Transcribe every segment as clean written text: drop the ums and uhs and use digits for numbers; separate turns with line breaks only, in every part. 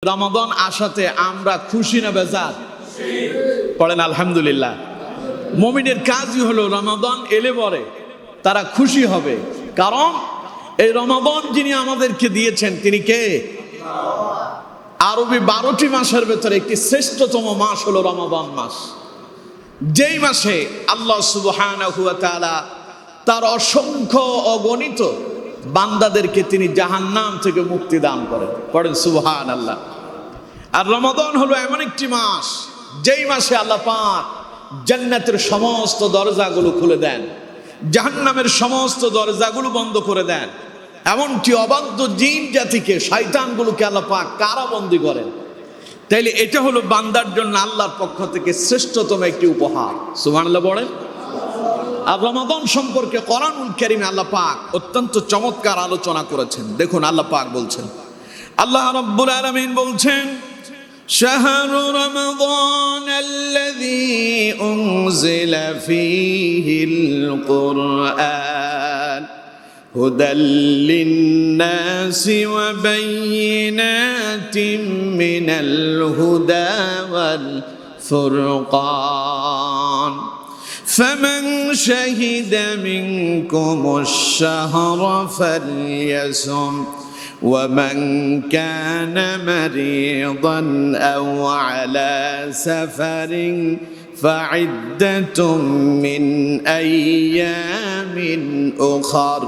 রমাদান আসাতে আমরা খুশি না বেজার? পড়েন আলহামদুলিল্লাহ। মুমিনের কাজই হলো রমাদান এলে পরে তারা খুশি হবে, কারণ এই রমাদান যিনি আমাদেরকে দিয়েছেন তিনি কে? আরবি 12টি মাসের ভেতরে একটি শ্রেষ্ঠতম মাস হলো রমাদান মাস, যেই মাসে আল্লাহ সুবহানাহু ওয়া তাআলা তার অসংখ্য অগণিত বান্দাদেরকে তিনি জাহান্নাম থেকে মুক্তি দান করেন। পড়েন সুবহানাল্লাহ। আর রমাদান হলো এমন একটি মাস যেই মাসে আল্লাহ পাক জান্নাতের সমস্ত দরজাগুলো খুলে দেন, জাহান্নামের সমস্ত দরজাগুলো বন্ধ করে দেন, এমনকি অবাধ্য জিন জাতিকে, শয়তানগুলোকে আল্লাহ পাক কারাবন্দী করেন। তাইলে এটা হলো বান্দার জন্য আল্লাহর পক্ষ থেকে শ্রেষ্ঠতম একটি উপহার। সুবহানাল্লাহ বলেন। আর রমাদান সম্পর্কে কোরআনুল কারীমে আল্লাহ পাক অত্যন্ত চমৎকার আলোচনা করেছেন। দেখুন আল্লাহ পাক বলছেন, আল্লাহ রাব্বুল আলামিন বলছেন, শাহরু রমাদান আল্লাযী উনজিলা ফীহিল কুরআন হুদাল লিন-নাসি ওয়া বায়িনাতিন মিনাল হুদা ওয়াল ফুরকান فمن شهد منكم الشهر فليصم ومن كان مريضا أو على سفر فعدة من أيام أخر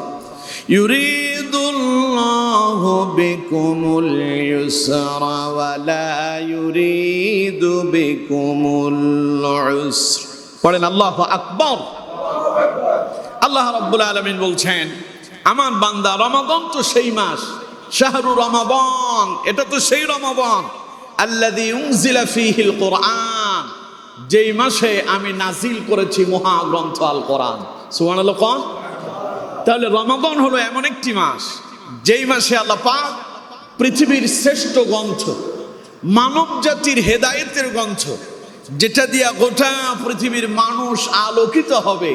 يريد الله بكم اليسر ولا يريد بكم العسر। পড়েন আল্লাহু আকবার। আল্লাহ রাব্বুল আলামিন বলছেন, আমার বান্দা রমাদান তো সেই মাস, শাহরু রমাদান, এটা তো সেই রমাদান আল্লাযী উনজিলা ফীহিল কুরআন, যেই মাসে আমি নাজিল করেছি মহাগ্রন্থ আল কোরআন। সুবহানাল্লাহ। তাহলে রমাদান হলো এমন একটি মাস যেই মাসে আল্লাহ পাক পৃথিবীর শ্রেষ্ঠ গ্রন্থ, মানব জাতির হেদায়েতের গ্রন্থ, যেটা দিয়া গোটা পৃথিবীর মানুষ আলোকিত হবে,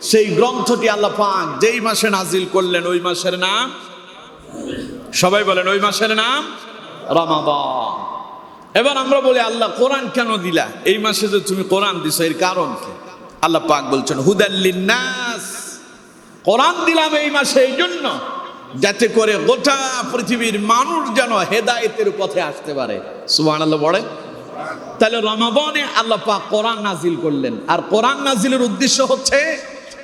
সেই গ্রন্থটি আল্লাহ পাক যেই মাসে নাজিল করলেন ওই মাসের নাম, সবাই বলেন ওই মাসের নাম রমাদান। এবার আমরা বলি, আল্লাহ কোরআন কেন দিলা? এই মাসে যে তুমি কোরআন দিছো এর কারণ কি? আল্লাহ পাক বলছেন, হুদাল লিন-নাস, কোরআন দিলাম এই মাসে এই জন্য যাতে করে গোটা পৃথিবীর মানুষ যেন হেদায়েতের পথে আসতে পারে। সুবহানাল্লাহ বলে। তাহলে রমাদানে আল্লাহ পাক কোরআন নাজিল করলেন, আর কোরআন নাজিলের উদ্দেশ্য হচ্ছে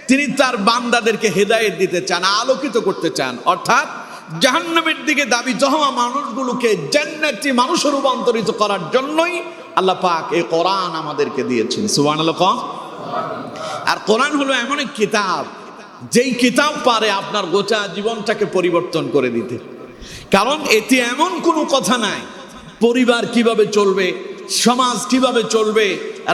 তিনি তার বান্দাদেরকে হেদায়েত দিতে চান, আলোকিত করতে চান, অর্থাৎ জাহান্নামের দিকে দাবিত হওয়া মানুষগুলোকে জান্নাতি মানুষে রূপান্তরিত করার জন্যই আল্লাহ পাক এই কোরআন আমাদেরকে দিয়েছেন। সুবহানাল্লাহ। আর কোরআন হলো এমন এক কিতাব, যেই কিতাব পারে আপনার গোটা জীবনটাকে পরিবর্তন করে দিতে। কারণ এতে এমন কোনো কথা নাই পরিবার কিভাবে চলবে, সমাজ কিভাবে চলবে,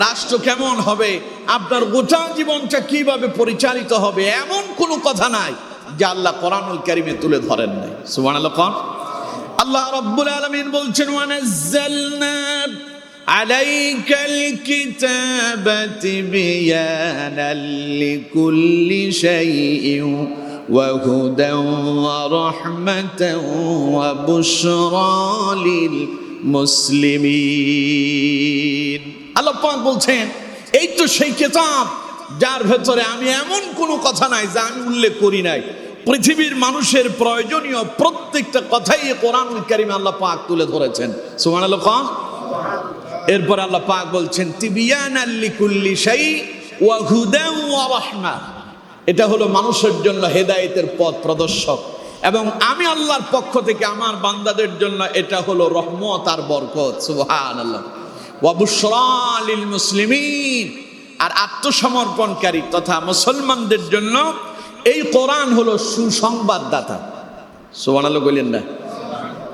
রাষ্ট্র কেমন হবে, আপনার গোটা জীবনটা কিভাবে পরিচালিত হবে, এমন কোনো কথা নাই যে আল্লাহ কোরআনুল কারীমে তুলে ধরেন নাই। সুবহানাল্লাহ। আল্লাহ রাব্বুল আলামিন বলছেন, ওয়ানাজ্জালনা আলাইকাল কিতাবা তিবয়ানাল লিকুল্লি শাইইন ওয়া হুদান ওয়া রাহমাতান ওয়া বুশরা লিল মুসলিমিন। আল্লাহ পাক বলছেন, এই তো সেই কিতাব যার ভেতরে আমি এমন কোনো কথা নাই যা আমি উল্লেখ করি নাই। পৃথিবীর মানুষের প্রয়োজনীয় প্রত্যেকটা কথাই কোরআনুল কারীমে আল্লাহ পাক তুলে ধরেছেন। সুবহানাল্লাহ। এরপর আল্লাহ পাক বলছেন, তিবিয়ানাল লিকুল্লি শাই ওয়া হুদান ওয়া রাহমা, এটা হলো মানুষের জন্য হেদায়েতের পথ প্রদর্শক, এবং আমি আল্লাহর পক্ষ থেকে আমার বান্দাদের জন্য এটা হলো রহমত আর বরকত। সুবহানাল্লাহ। ওয়া বুশরা লিল মুসলিমিন, আর আত্মসমর্পণকারী তথা মুসলমানদের জন্য এই কোরআন হলো সুসংবাদদাতা। সুবহানাল্লাহ বলেন না?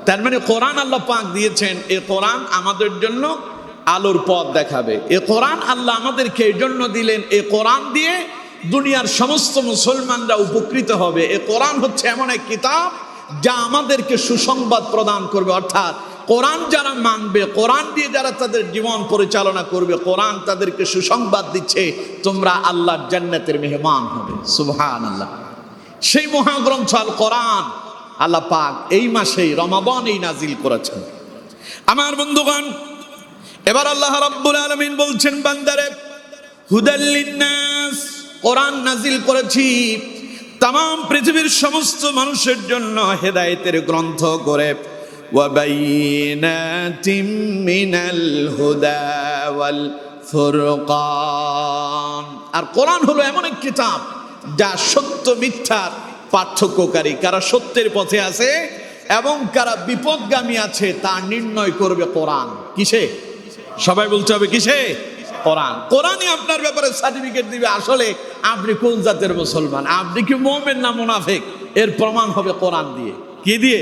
তার মানে কোরআন আল্লাহ পাক দিয়েছেন, এই কোরআন আমাদের জন্য আলোর পথ দেখাবে। এই কোরআন আল্লাহ আমাদেরকে এই জন্য দিলেন, এই কোরআন দিয়ে দুনিয়ার সমস্ত মুসলমানরা উপকৃত হবে। এই কোরআন হচ্ছে এমন এক কিতাব যা আমাদেরকে সুসংবাদ প্রদান করবে, অর্থাৎ কোরআন যারা মানবে, কোরআন দিয়ে যারা তাদের জীবন পরিচালনা করবে, কোরআন তাদেরকে সুসংবাদ দিচ্ছে তোমরা আল্লাহর জান্নাতের মেহমান হবে। সুবহানাল্লাহ। সেই মহাগ্রন্থ আল কোরআন আল্লাহ পাক এই মাসেই রমাদানেই নাজিল করেছেন। আমার বন্ধুগণ, এবার আল্লাহ রাব্বুল আলামিন বলছেন বান্দারে, হুদাল লিন্নাস, কোরআন নাজিল করেছি তাম পৃথিবীর সমস্ত মানুষের জন্য হেদায়েতের গ্রন্থ করে, ওয়া বাইয়িনাতিম মিনাল হুদা ওয়াল ফুরকান। আর কোরআন হলো এমন এক কিতাব যা সত্য মিথ্যার পার্থক্যকারী, কারা সত্যের পথে আছে এবং কারা বিপদগামী আছে তা নির্ণয় করবে কোরআন। কিসে? সবাই বলতে হবে কিসে? কোরআন। কোরআনই আপনার ব্যাপারে সার্টিফিকেট দিবে আসলে আপনি কোন জাতের মুসলমান, আপনি কি মুমিন না মুনাফিক, এর প্রমাণ হবে কোরআন দিয়ে। কি দিয়ে?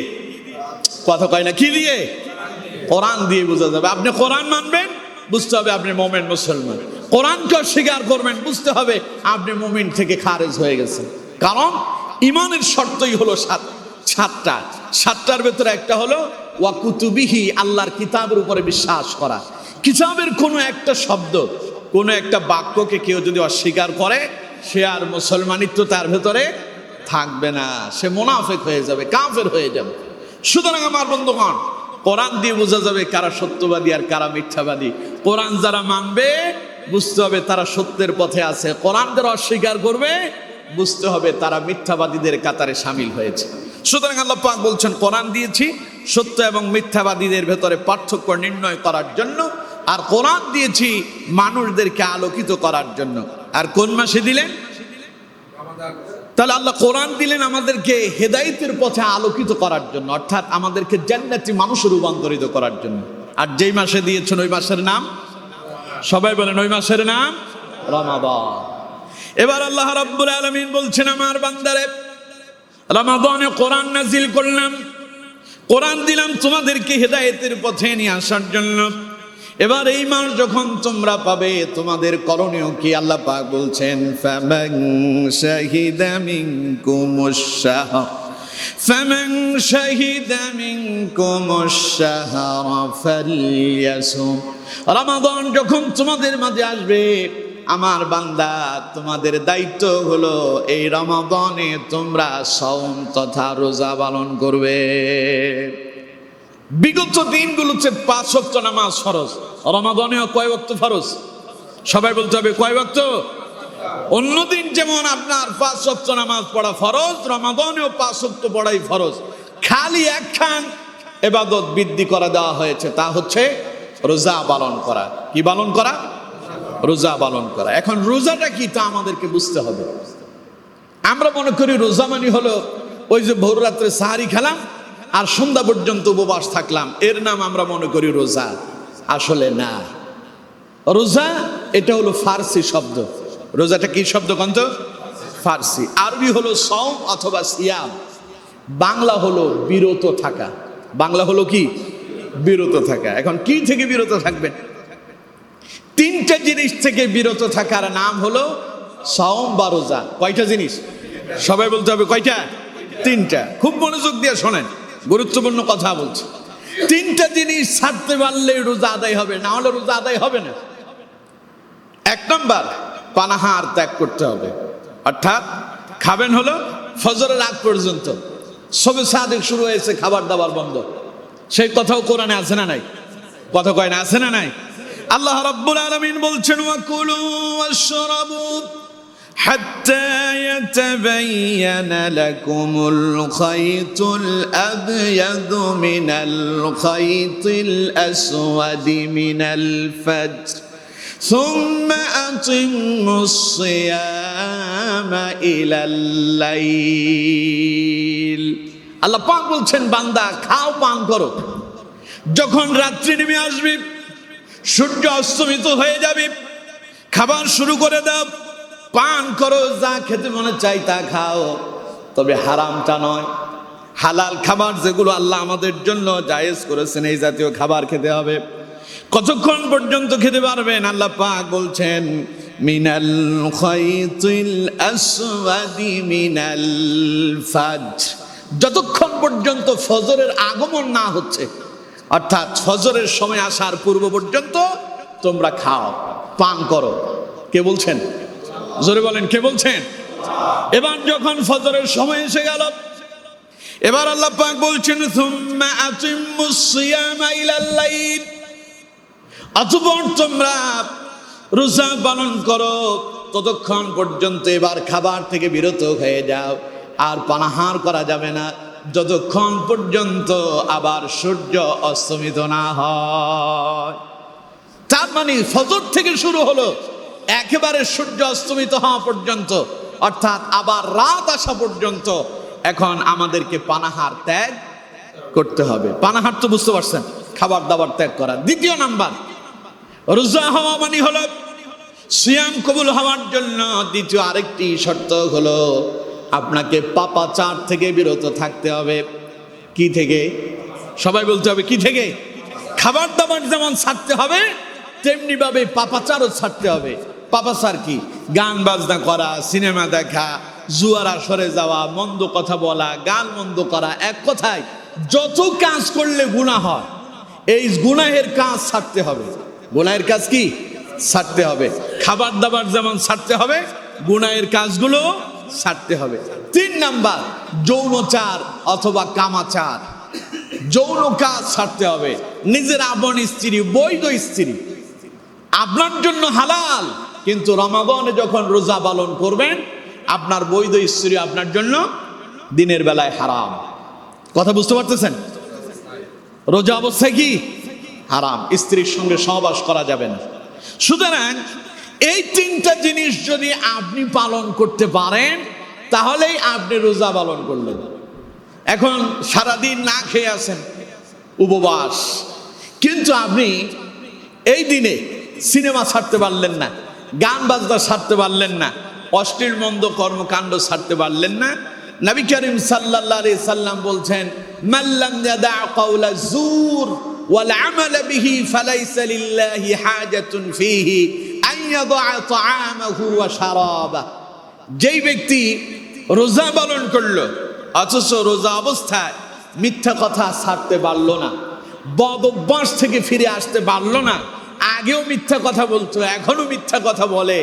কথা কয় না, কি দিয়ে? কোরআন দিয়ে বোঝা যাবে। আপনি কোরআন মানবেন, বুঝতে হবে আপনি মুমিন মুসলমান। কোরআনকে অস্বীকার করবেন, বুঝতে হবে আপনি মুমিন থেকে খারেজ হয়ে গেছেন। কারণ ইমানের শর্তই হলো সাতটা। সাতটার ভেতরে একটা হলো ওয়া কুতুবিহি, আল্লাহর কিতাবের উপরে বিশ্বাস করা। কিতাবের কোনো একটা শব্দ, কোনো একটা বাক্যকে কেউ যদি অস্বীকার করে, সে আর মুসলমানিত্ব তার ভেতরে থাকবে না, সে মুনাফিক হয়ে যাবে, কাফের হয়ে যাবে। সুতরাং আমার বন্ধুগণ, কোরআন দিয়ে বোঝা যাবে কারা সত্যবাদী আর কারা মিথ্যাবাদী। কোরআন যারা মানবে, বুঝতে হবে তারা সত্যের পথে আছে। কোরআন যারা অস্বীকার করবে, বুঝতে হবে তারা মিথ্যাবাদীদের কাতারে সামিল হয়েছে। সুতরাং আল্লাহ পাক বলছেন, কোরআন দিয়েছি সত্য এবং মিথ্যাবাদীদের ভেতরে পার্থক্য নির্ণয় করার জন্য, আর কোরআন দিয়েছি মানুষদেরকে আলোকিত করার জন্য। আর কোন মাসে দিলেন? তাহলে আল্লাহ কোরআন দিলেন আমাদেরকে হেদায়েতের পথে আলোকিত করার জন্য, অর্থাৎ আমাদেরকে জান্নাতি মানুষে রূপান্তরিত করার জন্য। আর যেই মাসে দিয়েছেন ওই মাসের নাম, সবাই বলেন ওই মাসের নাম রমাদান। এবার আল্লাহ রাব্বুল আলামিন বলছেন, আমার বান্দারে, রমাদানে কোরআন নাজিল করলাম, কোরআন দিলাম তোমাদেরকে হেদায়েতের পথে নিয়ে আসার জন্য। এবার এই মাস যখন তোমরা পাবে, তোমাদের করণীয় কি? আল্লাহ পাক বলছেন, ফামান শাহিদা মিনকুমুশ শাহর ফামান শাহিদা মিনকুমুশ শাহরা ফালইয়াসুম। রমাদান যখন তোমাদের মাঝে আসবে, আমার বান্দা, তোমাদের দায়িত্ব হলো এই রমাদানে তোমরা সাওম তথা রোজা পালন করবে। বিগত দিনগুলোতে 5 ওয়াক্ত নামাজ ফরজ, রমাদানেও কয় ওয়াক্ত ফরজ? সবাই বলতে হবে কয় ওয়াক্ত? অন্যদিন যেমন আপনার 5 ওয়াক্ত নামাজ পড়া ফরজ, রমাদানেও 5 ওয়াক্ত পড়াই ফরজ। খালি একখান ইবাদত বৃদ্ধি করে দেওয়া হয়েছে, তা হচ্ছে রোজা পালন করা। কি পালন করা? রোজা পালন করা। এখন রোজাটা কি তা আমাদেরকে বুঝতে হবে। আমরা মনে করি রোজা মানে হলো ওই যে ভোর রাত্রে সাহারি খেলাম আর সন্ধ্যা পর্যন্ত উপবাস থাকলাম, এর নাম আমরা মনে করি রোজা। আসলে না, রোজা এটা হলো ফার্সি শব্দ। রোজাটা কি শব্দ কন্ত? ফার্সি। আরবি হলো সওম অথবা সিয়াম, বাংলা হলো বিরত থাকা। বাংলা হলো কি? বিরত থাকা। এখন কি থেকে বিরত থাকবেন? 3টা জিনিস থেকে বিরত থাকার নাম হলো সওম বা রোজা। কয়টা জিনিস? সবাই বলতে হবে কয়টা? 3টা। খুব মনোযোগ দিয়ে শোনেন, গুরুত্বপূর্ণ কথা বলছি। 3টা জিনিস ছাড়তে পারলে রোজা আদায় হবে, না হলে রোজা আদায় হবে না। 1 নাম্বার, পানাহার ত্যাগ করতে হবে, অর্থাৎ খাবেন হলো ফজরের আগ পর্যন্ত। সবে সাদেক শুরু হয়েছে, খাবার দাবার বন্ধ। সেই কথাও কোরআনে আছে না নাই? কথা কয় না, আছে না নাই? আল্লাহ রাব্বুল আলামিন বলছেন, ওয়াকুলু ওয়াশরাবু হাত্তা ইয়াতাবায়ানা লাকুমুল খায়তুল আবয়াদু মিনাল খায়তিল আসওয়াদি মিনাল ফাজর সুম্মা আতিম্মুস সিয়ামা ইলাল লাইল। আল্লাহ পাক বলছেন, বান্দা খাও, পান করো। যখন রাত্রি নেমে আসবে, সূর্য অস্তমিত হয়ে যাবে, খাবার শুরু করে দাও, পান করো, যা খেতে মনে চাই তা খাও, তবে হারামটা নয়। হালাল খাবার যেগুলো আল্লাহ আমাদের জন্য জায়েজ করেছেন, এই জাতীয় খাবার খেতে হবে। কতক্ষণ পর্যন্ত খেতে পারবেন? আল্লাহ পাক বলছেন, মিনাল খায়তিল আসওয়াদি মিনাল ফাজর, যতক্ষণ পর্যন্ত ফজরের আগমন না হচ্ছে, অর্থাৎ ফজরের সময় আসার পূর্ব পর্যন্ত তোমরা খাও, পান করো। কে বলছেন? জোরে বলেন, কে বলছেন? এবার যখন ফজরের সময় এসে গেল, এবার আল্লাহ পাক বলছেন সুম্মা আতিম্মুস সিয়ামা ইলাল লাইল, অতঃপর তোমরা রোজা পালন করো ততক্ষণ পর্যন্ত। এবার খাবার থেকে বিরত হয়ে যাও, আর পানাহার করা যাবে না যতক্ষণ পর্যন্ত আবার সূর্য অস্তমিত না হয়। তার মানে ফজর থেকে শুরু হলো একেবারে সূর্য অস্তমিত হওয়া পর্যন্ত, অর্থাৎ আবার রাত আসা পর্যন্ত এখন আমাদেরকে পানাহার ত্যাগ করতে হবে। পানাহার তো বুঝতে পারছেন, খাবার দাবার ত্যাগ করা। দ্বিতীয় নাম্বার, রোজা হওয়া মানে হলো সিয়াম কবুল হওয়ার জন্য দ্বিতীয় আরেকটি শর্ত হলো আপনাকে পাপাচার থেকে বিরত থাকতে হবে। কি থেকে? সবাই বলতে হবে কি থেকে? খাবার দাবার যেমন ছাড়তে হবে তেমনি ভাবে পাপাচারও ছাড়তে হবে। পাপাচার কি? গান বাজনা করা, সিনেমা দেখা, জুয়ার আসরে যাওয়া, মন্দ কথা বলা, গান মন্দ করা, এক কথায় যত কাজ করলে গুনাহ হয় এই গুনাহের কাজ ছাড়তে হবে। গুনাহের কাজ কি? ছাড়তে হবে। খাবার দাবার যেমন ছাড়তে হবে গুনাহের কাজগুলো ছাড়তে হবে। 3 নাম্বার, যৌনচার অথবা কামাচার, যৌন কাজ ছাড়তে হবে। নিজের আপন স্ত্রী, বৈধ স্ত্রী আপনার জন্য হালাল, কিন্তু রমাদানে যখন রোজা পালন করবেন আপনার বৈধ স্ত্রী আপনার জন্য দিনের বেলায় হারাম। কথা বুঝতে পারতেছেন? রোজা অবস্থায় কি হারাম, স্ত্রীর সঙ্গে সহবাস করা যাবে না। সুতরাং এই 3টা জিনিস যদি আপনি পালন করতে পারেন তাহলেই আপনি রোজা পালন করলেন। এখন সারাদিন না খেয়ে আছেন, উপবাস, কিন্তু আপনি এই দিনে সিনেমা ছাড়তে পারলেন না, গান বাজনা ছাড়তে পারলেন না, অশ্লীল মন্দ কর্মকাণ্ড ছাড়তে পারলেন না। নবী করিম সাল্লাল্লাহু আলাইহি সাল্লাম বলছেন, মাল্লাম ইয়াদা কাওলা যুর ওয়াল আমাল বিহি ফালাইসা লিল্লাহি হাজাতুন ফিহি আন ইয়াদা তাআমাহু ওয়া শারাবাহু। যেই ব্যক্তি রোজা পালন করলো অথচ রোজা অবস্থায় মিথ্যা কথা ছাড়তে পারলো না, বদ অভ্যাস থেকে ফিরে আসতে পারলো না, আগেও মিথ্যা কথা বলতো এখনো মিথ্যা কথা বলে,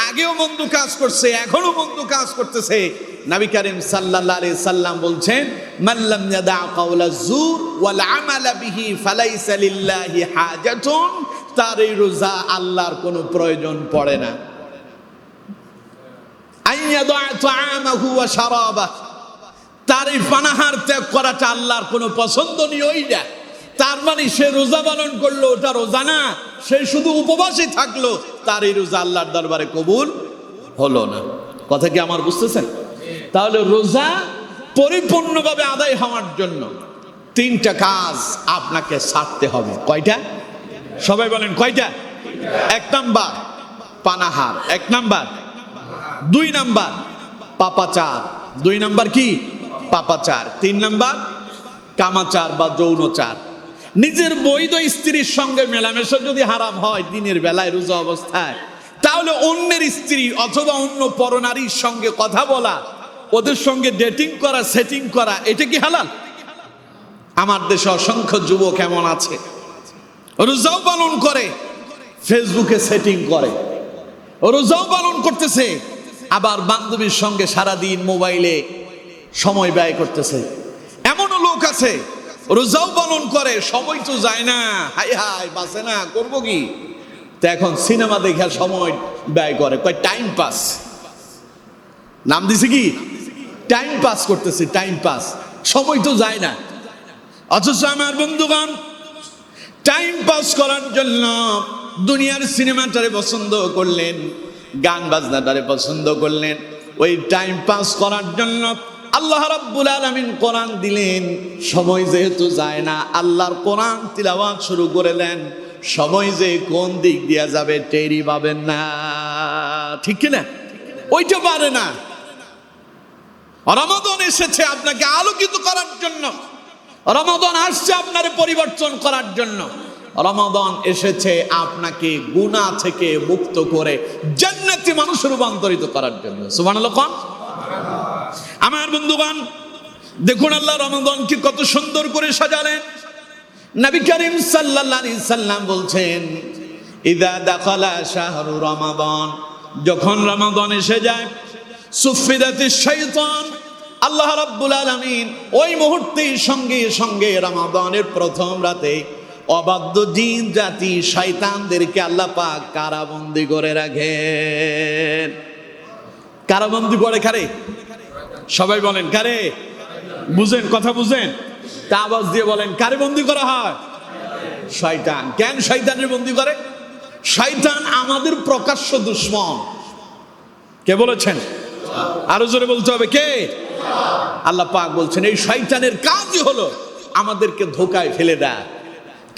আগেও মন্দ কাজ করছে এখনো মন্দ কাজ করতেছে, নবী করিম সাল্লাল্লাহু আলাইহি সাল্লাম বলছেন, মাল্লাম ইয়াদা কাওলা যুর ওয়াল আমাল বিহি ফালাইসা লিল্লাহি হাজাতুন, তার এই রোজা আল্লাহর কোনো প্রয়োজন পড়ে না। আইয়াদা তাআমাহু ওয়া শারাবাহু, তার এই পানাহার ত্যাগ করাটা আল্লাহর কোনো পছন্দনীয়ই না। তার মানে সে রোজা পালন করলো ওটা রোজা না, সে শুধু উপবাসে থাকলো, তার এই রোজা আল্লাহর দরবারে কবুল হলো না। কথা কি আমার বুঝতেছেন? তাহলে রোজা পরিপূর্ণভাবে আদায় হওয়ার জন্য 3টা কাজ আপনাকে ছাড়তে হবে। কয়টা? সবাই বলেন কয়টা? 1 নাম্বার পানাহার, 1 নাম্বার। 2 নাম্বার পাপাচার, 2 নাম্বার কি? পাপাচার। 3 নাম্বার কামাচার বা যৌনচার। নিজের বৈধ স্ত্রীর সঙ্গে মেলামেশা যদি হারাম হয় দিনের বেলায় রোজা অবস্থায়, তাহলে অন্যের স্ত্রী অথবা অন্য পরনারীর সঙ্গে কথা বলা, ওদের সঙ্গে ডেটিং করা, সেটিং করা, এটা কি হালাল? আমার দেশে অসংখ্য যুবক এমন আছে রোজাও পালন করে ফেসবুকে সেটিং করে, রোজাও পালন করতেছে আবার বান্ধবীর সঙ্গে সারাদিন মোবাইলে সময় ব্যয় করতেছে। এমনও লোক আছে রোজাও পালন করে, সময় তো যায় না, হাই হাই বাঁচে না, করবো কি? তো এখন সিনেমা দেখে সময় ব্যয় করে, কয় টাইম পাস, নাম দিছে কি? টাইম পাস করতেছে, টাইম পাস, সময় তো যায় না। অথচ আমার বন্ধুগণ টাইম পাস করার জন্য দুনিয়ার সিনেমাটারে পছন্দ করলেন, গান বাজনাটারে পছন্দ করলেন, ওই টাইম পাস করার জন্য আল্লাহ রাব্বুল আলামিন কোরআন দিলেন। সময় যেহেতু যায় না, আল্লাহর কোরআন তিলাওয়াত শুরু করে দেন, সময় যে কোন দিক দিয়া যাবে টেরই পাবেন না। ঠিক কিনা? ওইটা পারে না। রমাদান এসেছে আপনাকে আলোকিত করার জন্য, রমাদান আসছে আপনারে পরিবর্তন করার জন্য, রমাদান এসেছে আপনাকে গুনাহ থেকে মুক্ত করে জান্নাতি মানুষে রূপান্তরিত করার জন্য। সুবহানাল্লাহ। কোন আমার বন্ধুগণ দেখুন আল্লাহ রমাদানকে কত সুন্দর করে সাজালেন। নবী করিম সাল্লাল্লাহু আলাইহি সাল্লাম বলছেন, ইযা দাখালা শাহরু রমাদান, যখন রমাদান এসে যায়, সুফিদাতিশ শাইতান, আল্লাহ রাব্বুল আলামিন ওই মুহূর্তেই সঙ্গে সঙ্গে রমাদানের প্রথম রাতে অবাধ্য জিন জাতি শয়তানদেরকে আল্লাহ পাক কারাবন্দী করে রাখেন। কারাবন্দী করে কারে? সবাই বলেন কারে? বুঝেন, কথা বুঝেন? তা আওয়াজ দিয়ে বলেন, কারে বন্দী করা হয়? শয়তান। কেন শয়তানের বন্দী করে? শয়তান আমাদের প্রকাশ্য দুশমন। কে বলেছেন? আরো জোরে বলতে হবে, কে? আল্লাহ পাক বলছেন এই শয়তানের কাজই হলো আমাদেরকে ধোঁকায় ফেলে দেয়।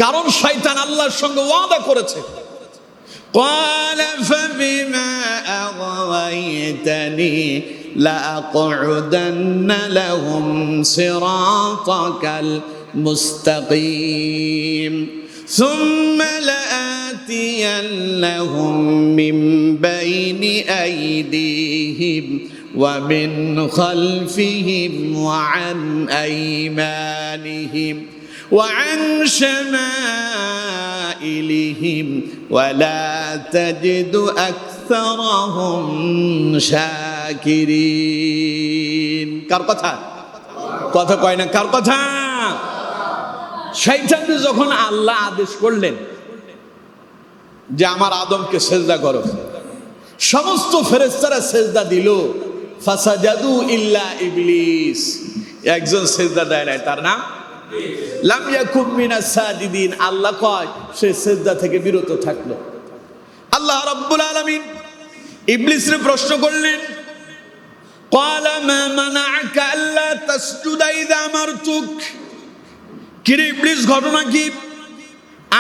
কারণ শয়তান আল্লাহর সঙ্গে ওয়াদা করেছে, قال فبما أغويتني لأقعدن لهم صراطك المستقيم ثم لآتينهم من بين أيديهم ومن خلفهم وعن أيمانهم وعن شمائلهم ولا تجد أكثرهم شاكرين। কার কথা? কথা কয় না, কার কথা? শয়তানকে যখন আল্লাহ আদেশ করলেন যে আমার আদমকে সেজদা করো, সমস্ত ফেরেশতারা সেজদা দিল, ফাসাজাদু ইল্লা ইবলিস, একজন সেজদা দেয় নাই, তার নাম লাম ইয়াকুম মিনাস সাজিদিন। আল্লাহ কয় সে সেজদা থেকে বিরত থাকলো। আল্লাহ রাব্বুল আলামিন ইবলিসকে প্রশ্ন করলেন, ক্বালা মা মানাআকা আল্লা তাসজুদা ইযা আমারতুক। কি রে ইবলিস, ঘটনা কি?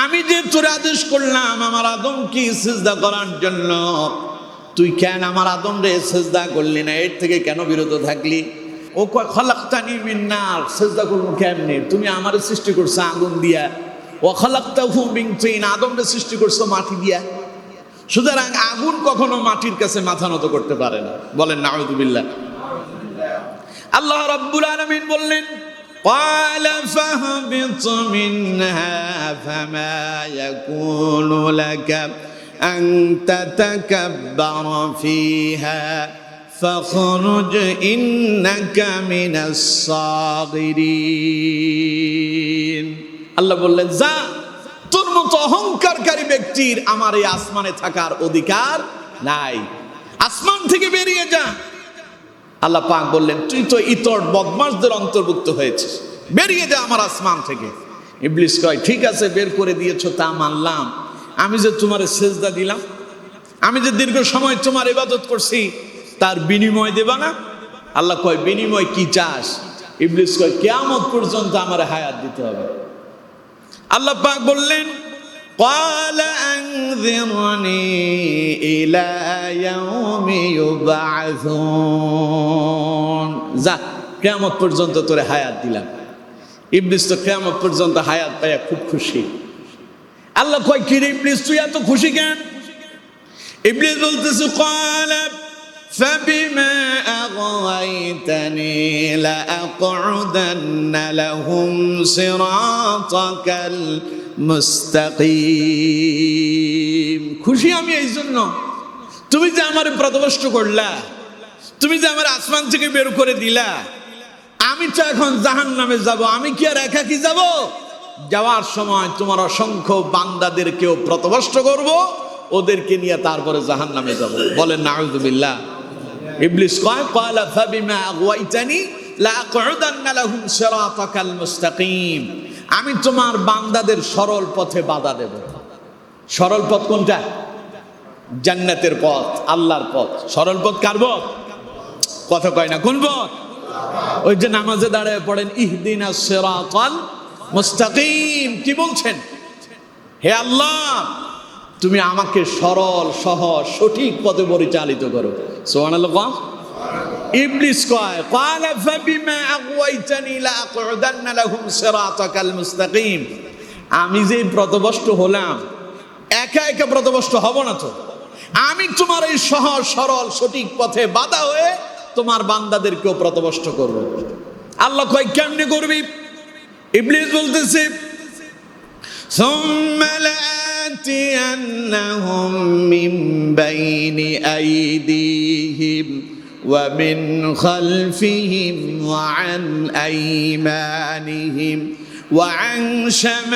আমি যে তোর আদেশ করলাম আমার আদমকে সিজদা করার জন্য, তুই কেন আমার আদম রে সিজদা করলি না? এর থেকে কেন বিরত থাকলি? ও কয় খলাকতানি মিন নার, সিজদা করব কেমনে? তুমি আমারে সৃষ্টি করছো আগুন দিয়া, ওয়া খলাকতাহু মিন তিন, আদমরে সৃষ্টি করছো মাটি দিয়া। সুতরাং আগুন কখনো মাটির কাছে মাথা নত করতে পারে না। বলেন নাউযুবিল্লাহ। আল্লাহ রাব্বুল আলামিন বললেন, قال فاهبط منها فما يكون لك أن تتكبر فيها فاخرج إنك من الصاغرين। আল্লাহ বললেন, যা, তোর মতো অহংকারকারী ব্যক্তির আমার এই আসমানে থাকার অধিকার নাই, আসমান থেকে বেরিয়ে যা। আল্লাহ পাক বললেন, তুই তো ইতর বদমাশদের অন্তর্ভুক্ত হয়েছিস, বেরিয়ে যা আমার আসমান থেকে। ইবলিস কয়, ঠিক আছে বের করে দিয়েছো তা মানলাম, আমি যে তোমার সেজদা দিলাম, আমি যে দীর্ঘ সময় তোমার ইবাদত করছি, তার বিনিময় দেবা না? আল্লাহ কয়, বিনিময় কি চাস? ইবলিস কয়, কিয়ামত পর্যন্ত আমার হায়াত দিতে হবে। আল্লাহ পাক বললেন, قال أنذرني إلى يوم يبعثون। যা, কিয়ামত পর্যন্ত তোরে হায়াত দিলাম। ইবলিস তো কিয়ামত পর্যন্ত হায়াত পায়া খুব খুশি। আল্লাহ কয়, কি রে ইবলিস, তুই এত খুশি কেন? ইবলিস বলতেছে, قال فبما أغويتني لأقعدن لهم صراطك মুস্তাকিম। খুশি আমি এই জন্য, তুমি যে আমার প্রতিষ্ঠিত করলা, তুমি যে আমার আসমান থেকে বের করে দিলা, আমি তো এখন জাহান্নামে যাব। আমি কি আর একাকী যাব? যাওয়ার সময় তোমার অসংখ্য বান্দাদেরকেও প্রতিষ্ঠিত করব, ওদেরকে নিয়ে তারপরে জাহান্নামে যাব। বলেন নাউযুবিল্লাহ। ইবলিস কয়, ক্বালা ফাবিমা আগওয়াইতানি লাআকউদান্না লাহুম সিরাতাকাল মুস্তাকিম। আমি তোমার বান্দাদের সরল পথে বাধা দেব। সরল পথ কোনটা? জান্নাতের পথ, আল্লাহর পথ। সরল পথ কার পথ? কথা কয় না, কোন পথ? ওই যে নামাজে দাঁড়ায় পড়েন, ইহদিনাস সিরাতাল মুস্তাকিম। কি বলছেন? হে আল্লাহ, তুমি আমাকে সরল সহজ সঠিক পথে পরিচালিত করো। সুবহানাল্লাহ। ইবলিস কয়, ক্বালা ফাবিমা আগওয়াইতানি লাআকউদান্না লাহুম সিরাতাকাল মুস্তাকিম। আমি যে প্রতিষ্ঠিত হলাম, একা একা প্রতিষ্ঠিত হব না তো, আমি তোমার এই সহজ সরল সঠিক পথে বাধা হয়ে তোমার বান্দাদেরকেও প্রতিষ্ঠিত করব। আল্লাহ কয়, কেমনে করবি? ইবলিস বলতেছে, সুম্মা লাআতিয়ান্নাহুম মিন বাইনি আইদিহিম ومن خلفهم وعن أيمانهم وعن شمائلهم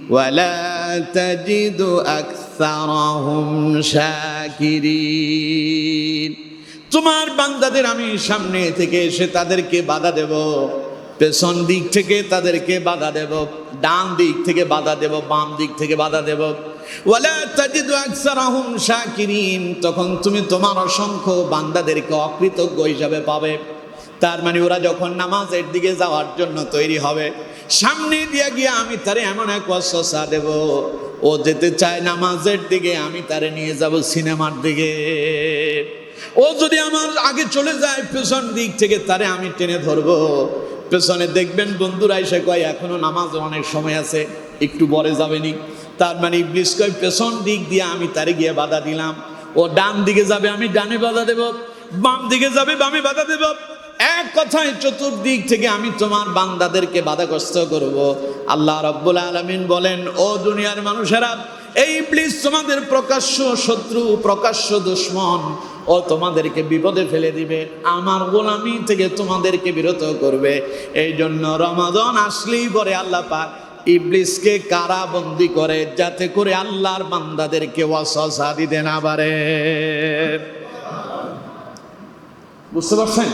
ولا تجد أكثرهم شاكرين তোমার বান্দাদের আমি সামনে থেকে এসে তাদেরকে বাধা দেব, পেছন দিক থেকে তাদেরকে বাধা দেব, ডান দিক থেকে বাধা দেব, বাম দিক থেকে বাধা দেব। ওয়ালা তাজিদু আকসারাহুম শাকিরিন, তখন তুমি তোমার অসংখ্য বান্দাদেরকে অকৃতজ্ঞ হিসাবে পাবে। তার মানে ওরা যখন নামাজের দিকে যাওয়ার জন্য তৈরি হবে, সামনে দিয়ে গিয়ে আমি তারে এমন এক ওয়াসওয়াসা দেব, ও যেতে চায় নামাজের দিকে, আমি তারে নিয়ে যাব সিনেমার দিকে। ও যদি আমার আগে চলে যায় পেছন দিক থেকে, তারে আমি টেনে ধরবো। পেছনে দেখবেন বন্ধুরা এসে কয় এখনো নামাজ অনেক সময় আছে, একটু পরে যাবেনি। তার মানে ইবলিস কয় পেছন দিক দিয়ে আমি তারে গিয়ে বাধা দিলাম। ও ডান দিকে যাবে, আমি ডানে বাধা দেব, বাম দিকে যাবে, বামে বাধা দেব। এক কথায় চতুর্দিক থেকে আমি তোমার বান্দাদেরকে বাধাগ্রস্ত করব। আল্লাহ রাব্বুল আলামিন বলেন, ও দুনিয়ার মানুষেরা, এই ইবলিস তোমাদের প্রকাশ্য শত্রু, প্রকাশ্য দুশমন। ও তোমাদেরকে বিপদে ফেলে দিবে, আমার গোলামি থেকে তোমাদেরকে বিরত করবে। এই জন্য রমাদান আসলেই পরে আল্লাহ পাক ইবলিসকে কারাবন্দি করে, যাতে করে আল্লাহর বান্দাদেরকে ওয়াসওয়াসা দিতে না পারে। বুঝতে পারছেন?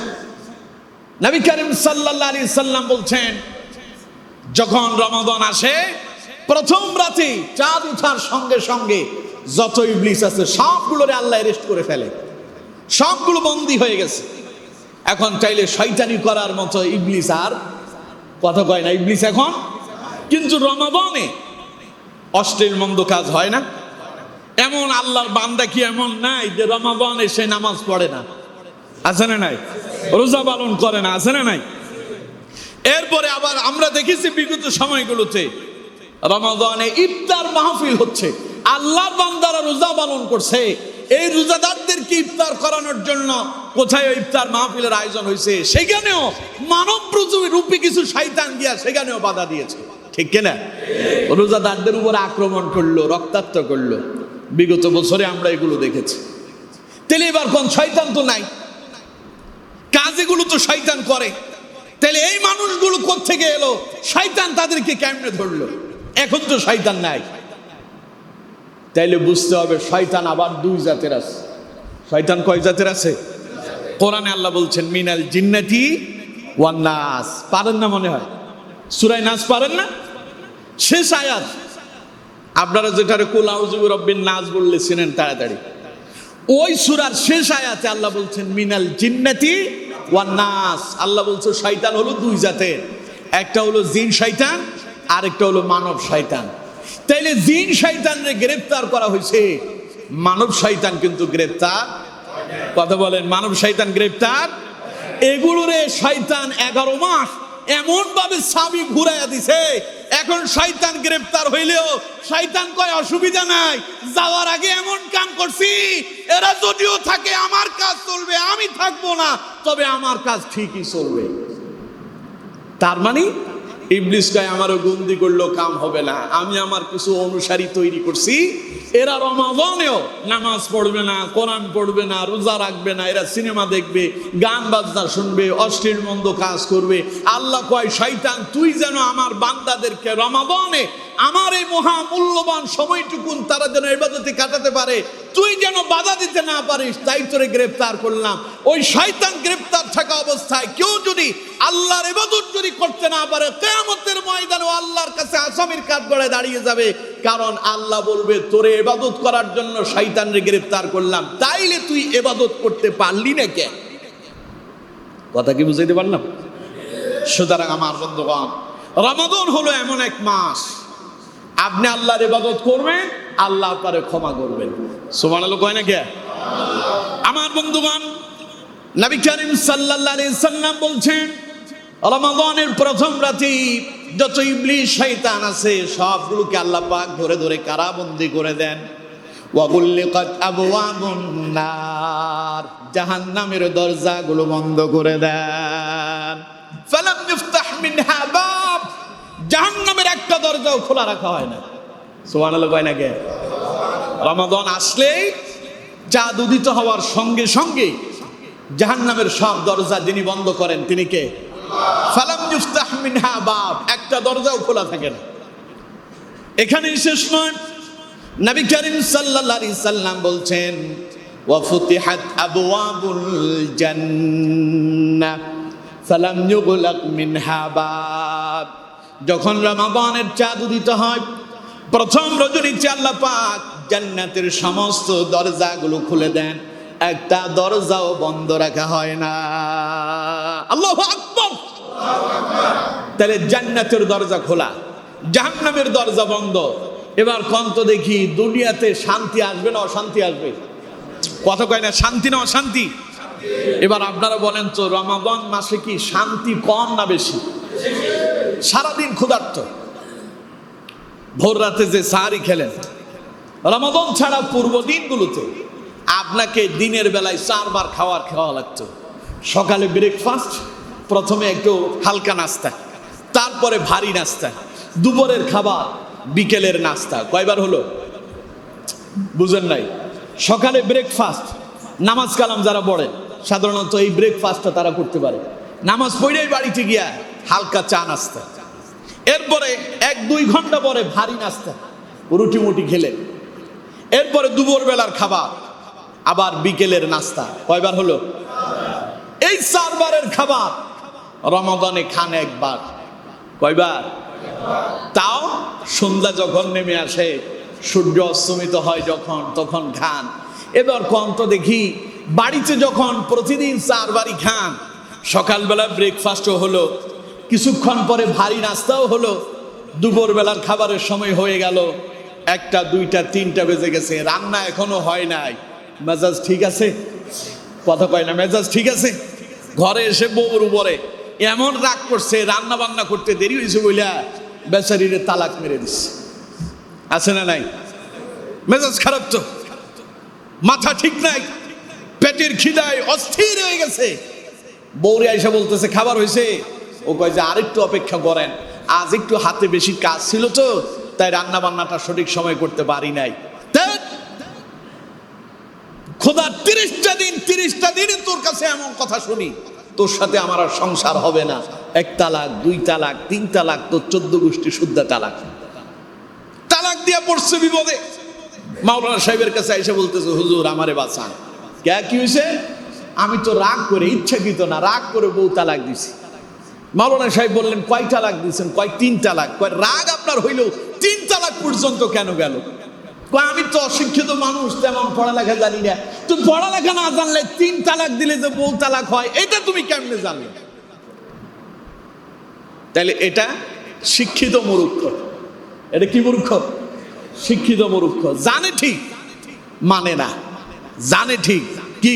নবী করিম সাল্লাল্লাহু আলাইহি সাল্লাম বলছেন, যখন রমাদান আসে প্রথম রাতে চাঁদ ওঠার সঙ্গে সঙ্গে যত ইবলিস আছে সবগুলোরে আল্লাহ অ্যারেস্ট করে ফেলে, সবগুলো বন্দী হয়ে গেছে। এখন চাইলে শয়তানি করার মতো ইবলিস আর কথা কয় না, ইবলিস এখন। কিন্তু রমাদানে অশ্লীল মন্দ কাজ হয় না। এমন আল্লাহর বান্দা কি এমন নাই যে রমাদানে সে নামাজ পড়ে না? আছে না নাই? রোজা পালন করে না? আছে না নাই? এরপরে আবার আমরা দেখেছি বিগত সময়গুলোতে রমাদানে ইফতার মাহফিল হচ্ছে, আল্লাহর বান্দারা রোজা পালন করছে। এই রোজাদারদেরকে ইফতার করানোর জন্য কোথায় ইফতার মাহফিলের আয়োজন হয়েছে, সেখানেও মানব রূপী কিছু শয়তান দিয়া সেখানেও বাধা দিয়েছে। ঠিক কিনা? রোজাদারদের উপর আক্রমণ করলো, রক্তাক্ত করলো। বিগত বছরে আমরা এগুলো দেখেছি। তাহলে এবার কোন শয়তান তো নাই, কাজেগুলো তো শয়তান করে। তাহলে এই মানুষগুলো কোত্থেকে এলো? শয়তান তাদেরকে কেমনে ধরলো? এখন তো শয়তান নাই। তাইলে বুঝতে হবে শয়তান আবার দুই জাতের আছে। শয়তান কয় জাতের আছে? কোরআনে আল্লাহ বলছেন মিনাল জিন্নাতি ওয়ান নাস। পারেন না মনে হয়? সূরা নাস পারেন না? শেষ আয়াত। আপনারা যেটারে কুল আউযু বিরাব্বিন নাস বললেছিলেন তাড়াতাড়ি, ওই সূরার শেষ আয়াতে আল্লাহ বলছেন মিনাল জিন্নাতি ওয়ান নাস। আল্লাহ বলছে শয়তান হলো দুই জাতের, একটা হলো জিন শয়তান, আরেকটা হলো মানব শয়তান। তাইলে জিন শয়তানরে গ্রেফতার করা হয়েছে, মানব শয়তান কিন্তু গ্রেফতার। কথা বলেন, মানব শয়তান গ্রেফতার? এগুলোরে শয়তান 11 মাস এমন ভাবে চাবি ঘুরাইয়া দিছে, এখন শয়তান গ্রেফতার হইলেও শয়তান কয় অসুবিধা নাই, যাওয়ার আগে এমন কাম করছি, এরা যদিও থাকে আমার কাজ চলবে, আমি থাকবো না, তবে আমার কাজ ঠিকই চলবে। তার মানে ইবলিস কয় আমারও বন্দি করলো কাম হবে না, আমি আমার কিছু অনুসারী তৈরি করছি, এরা রমাদানেও নামাজ পড়বে না, কোরআন পড়বে না, রোজা রাখবে না, এরা সিনেমা দেখবে, গান বাজনা শুনবে, অশ্লীল মন্দ কাজ করবে। আল্লাহ কয় শয়তান তুই যেন আমার বান্দাদেরকে রমাদানে আমার এই মহা মূল্যবান সময়টুকুন তারা যেন ইবাদতে কাটাতে পারে, তুই যেন বাধা দিতে না পারিস, তাই তোরে গ্রেফতার করলাম। ওই শয়তান গ্রেফতার থাকা অবস্থায় কেউ যদি আল্লাহর ইবাদত যদি করতে না পারে, কিয়ামতের ময়দানে আল্লাহর কাছে আসামির কাঠগড়ায় দাঁড়িয়ে যাবে। কারণ আল্লাহ বলবে তোরে ইবাদত করার জন্য শয়তানরে গ্রেফতার করলাম, তাইলে তুই ইবাদত করতে পারলি না কেন? কথা কি বুঝাইতে পারলাম? সুতরাং আমার বন্ধুগণ, রমাদান হলো এমন এক মাস, আপনি আল্লাহর ইবাদত করবেন, আল্লাহ আপনারে ক্ষমা করবেন। সুবহানাল্লাহ কয় না কে? আমার বন্ধুগণ, নবী করিম সাল্লাল্লাহু আলাইহি সাল্লাম বলছেন রমাদানের প্রথম রাতে যত ইবলিস শয়তান আছে সবগুলোকে আল্লাহ পাক ধরে ধরে কারাবন্দি করে দেন। ওয়া গুল্লিকাত আবওয়াবুন নার, জাহান্নামের দরজাগুলো বন্ধ করে দেন। ফালাম ইফতাহ মিনহা বাব, জাহান্নামের একটা দরজাও খোলা রাখা হয় না। সুবহানাল্লাহ কয় না কে? রমাদান আসলেই চাঁদ উদিত হওয়ার সঙ্গে সঙ্গে জাহান্নামের সব দরজা যিনি বন্ধ করেন তিনি কে? ফালাম ইফতাহ মিনহা বাব, একটা দরজাও খোলা থাকে না। এখানেই শেষ নয়, নবী করিম সাল্লাল্লাহু আলাইহি সাল্লাম বলছেন ওয়া ফুতিহাত আবওয়াবুল জান্নাহ ফালাম ইউগলাক মিনহা বাব। যখন রমাদানের চাঁদ উদিত হয় প্রথম রজনীতে আল্লাহ পাক জান্নাতের সমস্ত দরজাগুলো খুলে দেন, একটা দরজাও বন্ধ রাখা হয় না। আল্লাহু আকবার। তাহলে জান্নাতের দরজা খোলা, জাহান্নামের দরজা বন্ধ। এবার কোন তো দেখি দুনিয়াতে শান্তি আসবে না অশান্তি আসবে? কথা কয় না, শান্তি না অশান্তি? এবার আপনারা বলেন তো রমাদান মাসে কি শান্তি কম না বেশি? সারাদিন ক্ষুধার্ত, ভোর রাতে যে সাহারি খেলেন, রমাদান ছাড়া পূর্ব দিনগুলোতে আপনাকে দিনের বেলায় 4 বার খাওয়া লাগতো। সকালে ব্রেকফাস্ট, প্রথমে একটু হালকা নাস্তা, তারপরে ভারী নাস্তা, দুপুরের খাবার, বিকেলের নাস্তা। কয়বার হলো বুঝেন নাই? সকালে ব্রেকফাস্ট, নামাজ কালাম যারা পড়েন সাধারণত এই ব্রেকফাস্টটা তারা করতে পারে, নামাজ পড়েই বাড়িতে গিয়া হালকা চা নাস্তা, এরপরে 1-2 ঘন্টা পরে ভারী নাস্তা, রুটি মুটি খেলেন, এরপরে দুপুর বেলার খাবার, আবার বিকেলের নাস্তা। কয়বার হলো? এই 4 বারের খাবার রমাদানে খান একবার। কয়বার? তাও সন্ধ্যা যখন নেমে আসে, সূর্য অস্তমিত হয় যখন, তখন খান। এবার কোন তো দেখি বাড়িতে যখন প্রতিদিন 4 বারই খান, সকালবেলা ব্রেকফাস্টও হলো, কিছুক্ষণ পরে ভারী নাস্তাও হলো, দুপুর বেলার খাবারের সময় হয়ে গেল, 1টা 2টা 3টা বেজে গেছে, রান্না এখনো হয় নাই, মেজাজ ঠিক আছে? কথা কয় না, মেজাজ ঠিক আছে? ঘরে এসে বউর উপরে এমন রাগ করছে, রান্না বান্না করতে দেরি হয়েছে বইলা বেচারির তালাক মেরে দিচ্ছে। আছে না নাই? মেজাজ খারাপ তো, মাথা ঠিক নাই, পেটের খিদায় অস্থির হয়ে গেছে। বউরে আইসা বলতেছে খাবার হয়েছে, ও কয় যে আরেকটু অপেক্ষা করেন, আজ একটু হাতে বেশি কাজ ছিল তো, তাই রান্না বান্নাটা সঠিক সময় করতে পারি নাই। খোদা 30টা দিন তোর কাছে এমন কথা শুনি, তোর সাথে আমার আর সংসার হবে না, 1 তালাক 2 তালাক 3 তালাক, তোর 14 গোষ্ঠী শুদ্ধা তালাক। তালাক দিয়া পড়ছে বিপদে। মাওলানা সাহেবের কাছে এসে বলতেছে হুজুর আমারে বাঁচান। কি হয়েছে? আমি তো রাগ করে, ইচ্ছাকৃত না, রাগ করে বউ তালাক দিছি। মাওলানা সাহেব বললেন কয় তালাক দিয়েছেন? কয় 3 তালাক। কয় রাগ আপনার হইল 3 তালাক পর্যন্ত কেন গেল? আমি তো অশিক্ষিত মানুষ, তেমন পড়ালেখা জানি না। তুই পড়ালেখা না জানলে 3 তালাক দিলে যে বউ তালাক হয়, এটা তুমি কেমনে জানলে? তাহলে এটা শিক্ষিত মূর্খ। এটা কি মূর্খ? শিক্ষিত মূর্খ। জানে ঠিক, মানে না। জানে ঠিক, কি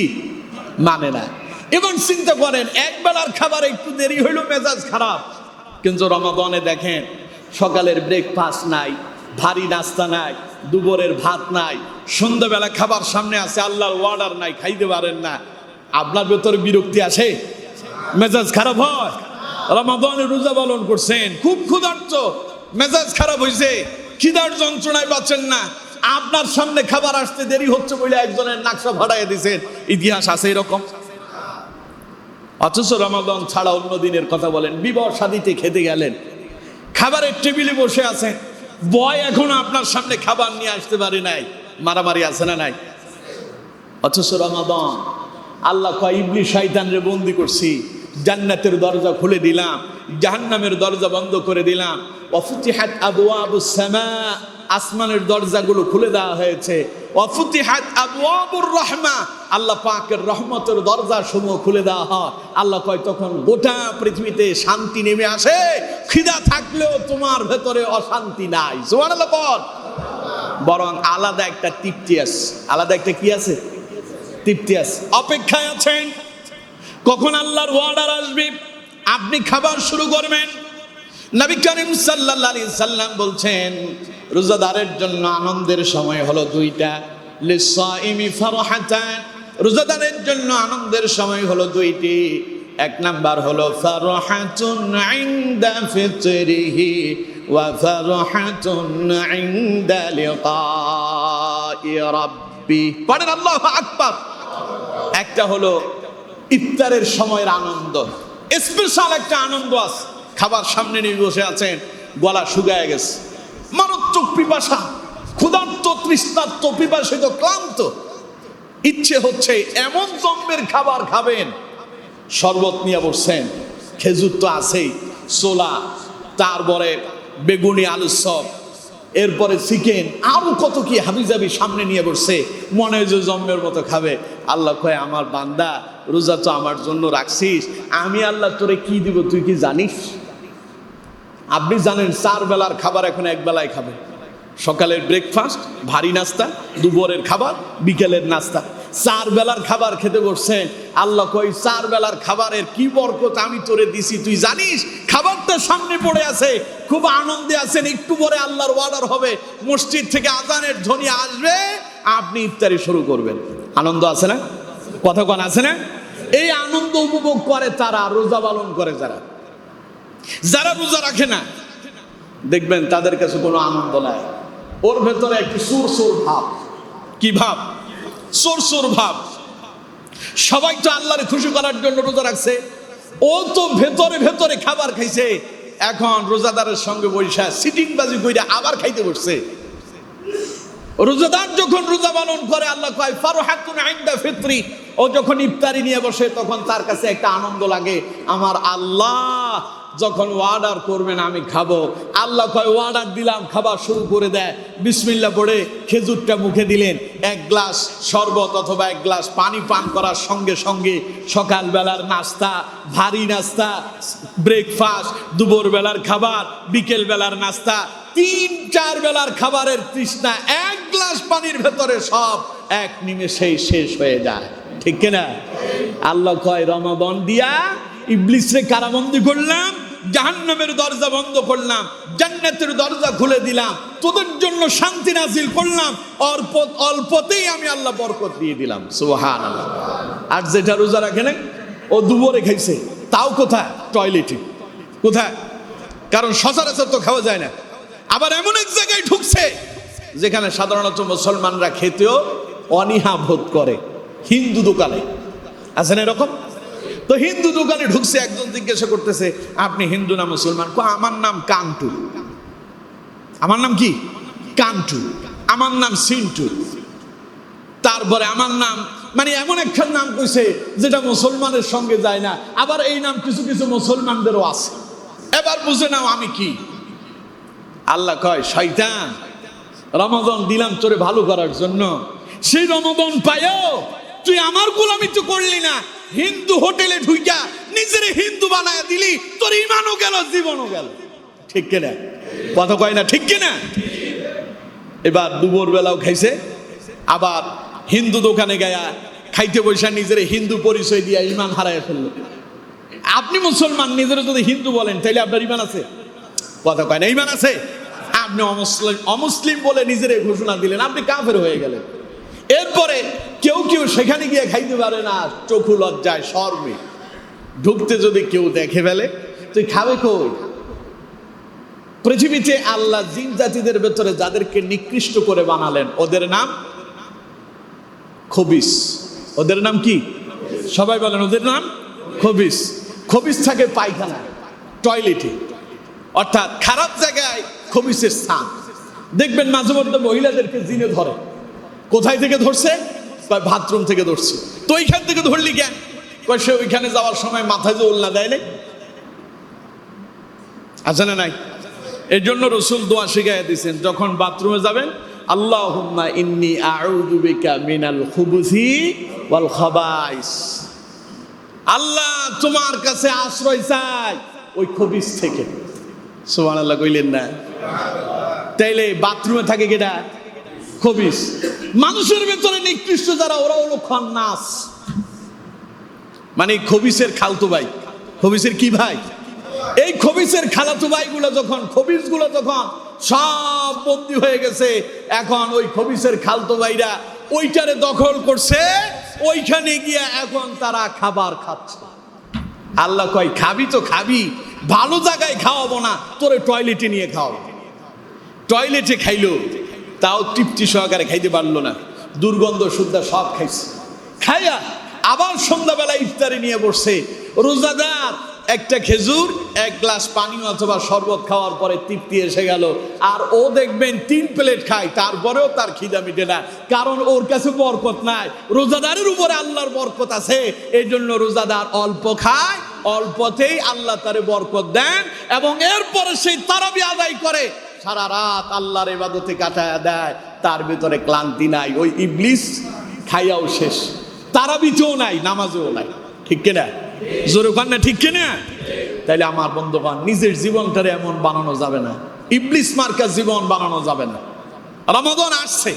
মানে না। এবং চিন্তা করেন, একবেলার খাবার একটু দেরি হইল মেজাজ খারাপ, কিন্তু রমাদানে দেখেন সকালের ব্রেকফাস্ট নাই, ভারী নাস্তা নাই, দুপুরের ভাত নাই, সন্ধ্যাবেলা খাবার সামনে আছে, আল্লাহর অর্ডার নাই, খাইতে পারেন না। আপনার ভেতরে বিরক্তি আসে? মেজাজ খারাপ হয়? রমাদানে রোজা পালন করছেন, খুব ক্ষুধার্ত, মেজাজ খারাপ হয়েছে, খিদার যন্ত্রণায় বাঁচেন না, আপনার সামনে খাবার আসতে দেরি হচ্ছে বলে একজনের নাকশা ভাড়াইয়া দিয়েছেন। ইতিহাস আছে এরকম। অথচ রমাদান ছাড়া অন্য দিনের কথা বলেন, বিবাহ শাদীতে খেতে গেলেন, খাবারের টেবিলে বসে আছেন, বয় এখনো আপনার সামনে খাবার নিয়ে আসতে পারে নাই, মারামারি আছে না নাই? অথচ রমাদান আল্লাহ কয় ইবলিস শয়তানরে বন্দি করছি, জান্নাতের দরজা খুলে দিলাম, জাহান্নামের দরজা বন্ধ করে দিলাম। ওয়াফুতিহাত আবওয়াবুস সামা, আসমানের দরজাগুলো খুলে দেওয়া হয়েছে। ওয়াফুতিহাত আবওয়াবুর রাহমা, আল্লাহ পাকের রহমতের দরজা সমূহ খুলে দেওয়া হয়। আল্লাহ কয় তখন গোটা পৃথিবীতে শান্তি নেমে আসে, খিদা থাকলেও তোমার ভেতরে অশান্তি নাই। সুবহানাল্লাহ বল। বরং আলাদা একটা তৃপ্তি আছে। আলাদা একটা কি আছে? তৃপ্তি আছে। অপেক্ষায় আছেন কখন আল্লাহর অর্ডার আসবে, আপনি খাবার শুরু করবেন। নবী করিম সাল্লাল্লাহু আলাইহি সাল্লাম বলছেন রোজাদারের জন্য আনন্দের সময় হলো 2টা। লিসাইমি ফারহাতান, রোজাদারের জন্য আনন্দের সময় হলো 2টি। 1 নাম্বার হলো ফারহাতুন ইনদা ফিতরিহি ওয়া ফারহাতুন ইনদা লিকাই রাব্বি। রব্বি, পড়েন আল্লাহু আকবার। একটা হলো ইফতারের সময়ের আনন্দ, স্পেশাল একটা আনন্দ আছে। খাবার সামনে নিয়ে বসে আছেন, গলা শুকায় গেছে, মারাত্মক পিপাসা, ক্ষুধার্ত, তৃষ্ণার্ত, পিপাসিত, ক্লান্ত, ইচ্ছে হচ্ছে এমন জম্মের খাবার খাবেন। শরবত নিয়ে বসছেন, খেজুর তো আছেই, ছোলা, তারপরে বেগুনি আলুর চপ, এরপরে চিকেন, আরো কত কি হাবিজাবি সামনে নিয়ে বসছে, মনে হয় যে জম্মের মতো খাবে। আল্লাহ কয়, আমার বান্দা, রোজা তো আমার জন্য রাখছিস, আমি আল্লাহ তোরে কি দিব তুই কি জানিস? আপনি জানেন 4 বেলার খাবার এখন 1 বেলায় খাবেন। সকালের ব্রেকফাস্ট, ভারী নাস্তা, দুপুরের খাবার, বিকেলের নাস্তা, 4 বেলার খাবার খেতে বসছেন। আল্লাহ কই, 4 বেলার খাবারের কি বরকত আমি তোরে দিছি তুই জানিস? খাবারটা সামনে পড়ে আছে, খুব আনন্দে আছেন, একটু পরে আল্লাহর অর্ডার হবে, মসজিদ থেকে আজানের ধ্বনি আসবে, আপনি ইফতারি শুরু করবেন। আনন্দ আছে না? কথা কোন আছে না? এই আনন্দ উপভোগ করে তারা, রোজা পালন করে যারা। যারা রোজা রাখে না, দেখবেন তাদের কাছে কোনো আনন্দ নাই, ওর ভেতরে একটি সুর ভাব। কি ভাব? সুর ভাব। সবাই তো আল্লাহরে খুশি করার জন্য রোজা রাখছে, ও তো ভেতরে ভেতরে খাবার খাইছে, এখন রোজাদারের সঙ্গে বৈশা সিটিং বাজি কইরা আবার খাইতে বসছে। রোজাদার যখন রোজা পালন করে, আল্লাহ কয় ফারহাতুন ইনদা ফিত্রি, ও যখন ইফতারি নিয়ে বসে তখন তার কাছে একটা আনন্দ লাগে। আমার আল্লাহ যখন অর্ডার করবেন আমি খাবো, আল্লাহ কয় অর্ডার দিলাম, খাবার শুরু করে দেয়। বিসমিল্লাহ পড়ে খেজুরটা মুখে দিলেন, 1 গ্লাস শরবত অথবা 1 গ্লাস পানি পান করার সঙ্গে সঙ্গে সকালবেলার নাস্তা, ভারী নাস্তা, ব্রেকফাস্ট, দুপুরবেলার খাবার, বিকেল বেলার নাস্তা, 3-4 বেলার খাবারের তৃষ্ণা 1 গ্লাস পানির ভেতরে সব এক নিমেষেই শেষ হয়ে যায়। ঠিক কিনা? আল্লাহ কয়, রমাদান দিয়া ইবলিসরে কারাবন্দি করলাম, জাহান্নামের দরজা বন্ধ করলাম, জান্নাতের দরজা খুলে দিলাম, তোদের জন্য শান্তি নাজিল করলাম, অল্পতেই আমি আল্লাহ বরকত দিয়ে দিলাম। সুবহানাল্লাহ। আর যেটা রোজা রাখে না, ও দুপুরে খাইছে, তাও কোথায়? টয়লেটে। কোথায়? কারণ সচরাচর তো খাওয়া যায় না। আবার এমন এক জায়গায় ঢুকছে যেখানে সাধারণত মুসলমানরা খেতেও অনীহা বোধ করে, হিন্দু দোকানে। আছে না এরকম? তো হিন্দু দোকানে ঢুকছে, একজন জিজ্ঞাসা করতেছে, আপনি হিন্দু না মুসলমান? আমার নাম কান্টু। আমার নাম কি? কান্টু। আমার নাম সিন্টু। তারপরে আমার নাম, মানে এমন একটা নাম কইছে যেটা মুসলমানের সঙ্গে যায় না, আবার এই নাম কিছু কিছু মুসলমানদেরও আছে। এবার বুঝে নাও আমি কি। আল্লাহ কয়, শয়তান, রমাদান দিলাম তোরে ভালো করার জন্য, সেই রমাদান পাইও তুই আমার গোলামি তো করলি না, হিন্দু হোটেলে ঢুইকা নিজেরে হিন্দু বানায় দিলি, তোর ইমানও গেল, জীবনও গেল। ঠিক কিনা? কথা কয় না ঠিক কিনা? এবার দুপুর বেলাও খাইছে, আবার হিন্দু দোকানে গায়া খাইতে বসে নিজের হিন্দু পরিচয় দিয়া ইমান হারায় ফেললো। আপনি মুসলমান, নিজের যদি হিন্দু বলেন তাহলে আপনার ইমান আছে? কথা কয় না, ইমান আছে? আপনি অমুসলিম বলে নিজের ঘোষণা দিলেন, আপনি কাফের হয়ে গেলেন। এরপরে কেউ কেউ সেখানে গিয়ে খাইতে পারে না, চক্ষু লজ্জায় শরমে ঢুকতে যদি কেউ দেখে ফেলে, তুই খাবে কই? পৃথিবীতে আল্লাহ জিন জাতিদের ভেতরে যাদেরকে নিকৃষ্ট করে বানালেন, ওদের নাম খবিস। ওদের নাম কি? সবাই বলেন, ওদের নাম খবিস। খবিস থাকে পায়খানা, টয়লেটে, অর্থাৎ খারাপ জায়গায় খবিসের স্থান। দেখবেন মাঝে মধ্যে মহিলাদেরকে জিনে ধরে। কোথায় থেকে ধরছে? বাথরুম থেকে ধরছে। তো ওইখান থেকে ধরলি কেন? সে ওইখানে যাওয়ার সময় মাথায় যে ওড়না দেয় না, আছে না নাই? এর জন্য রসুল দোয়া শিখাইয়া দিয়েছেন, যখন বাথরুমে যাবেন, আল্লাহুম্মা ইন্নী আউযু বিকা মিনাল খুবুসি ওয়াল খাবাইস। আল্লাহ তোমার কাছে আশ্রয় চাই ওই খবিস থেকে। সুবহানাল্লাহ কইলেন না? তাইলে বাথরুমে থাকে কেটা? খবিস। মানুষের ভেতরে নিকৃষ্ট যারা, ওরা হলো খান্নাস, মানে খবিসের খালতো ভাই। খবিসের কি ভাই? এই খবিসের খালাতো ভাইগুলো যখন, খবিসগুলো যখন সব বন্দী হয়ে গেছে, এখন ওই খবিসের খালতো ভাইরা ওইটারে দখল করছে, ওইখানে গিয়ে এখন তারা খাবার খাচ্ছে। আল্লাহ কয়, খাবি তো খাবি, ভালো জায়গায় খাওয়াবো না, তোরে টয়লেটে নিয়ে খাওয়াবো। টয়লেটে খাইলো, তাও তৃপ্তি সহকারে খাইতে পারলো না। দুর্গন্ধ শুদ্ধ সব খাইছে, খাইয়া আবার সন্ধ্যাবেলা ইফতারি নিয়ে বসছে। রোজাদার একটা খেজুর, এক গ্লাস পানি অথবা শরবত খাওয়ার পরে তৃপ্তি এসে গেল, আর ও দেখবেন 3 প্লেট খায়, তারপরেও তার খিদা মিটে না, কারণ ওর কাছে বরকত নাই। রোজাদারের উপরে আল্লাহর বরকত আছে, এই জন্য রোজাদার অল্প খায়, অল্পতেই আল্লাহ তারে বরকত দেন, এবং এরপরে সেই তারাবি আদায় করে সারা রাত আল্লাহর ইবাদতে কাটায়া দেয়, তার ভিতরে ক্লান্তি নাই। ওই ইবলিস খাইয়াও শেষ, তারাবিতেও নাই, নামাজেও নাই। ঠিক কিনা? জোরে কান না, ঠিক কিনা? তাইলে আমার বন্ধুগণ, নিজের জীবনটারে এমন বানানো যাবে না, ইবলিস মার্কা জীবন বানানো যাবে না। রমাদান আসছে,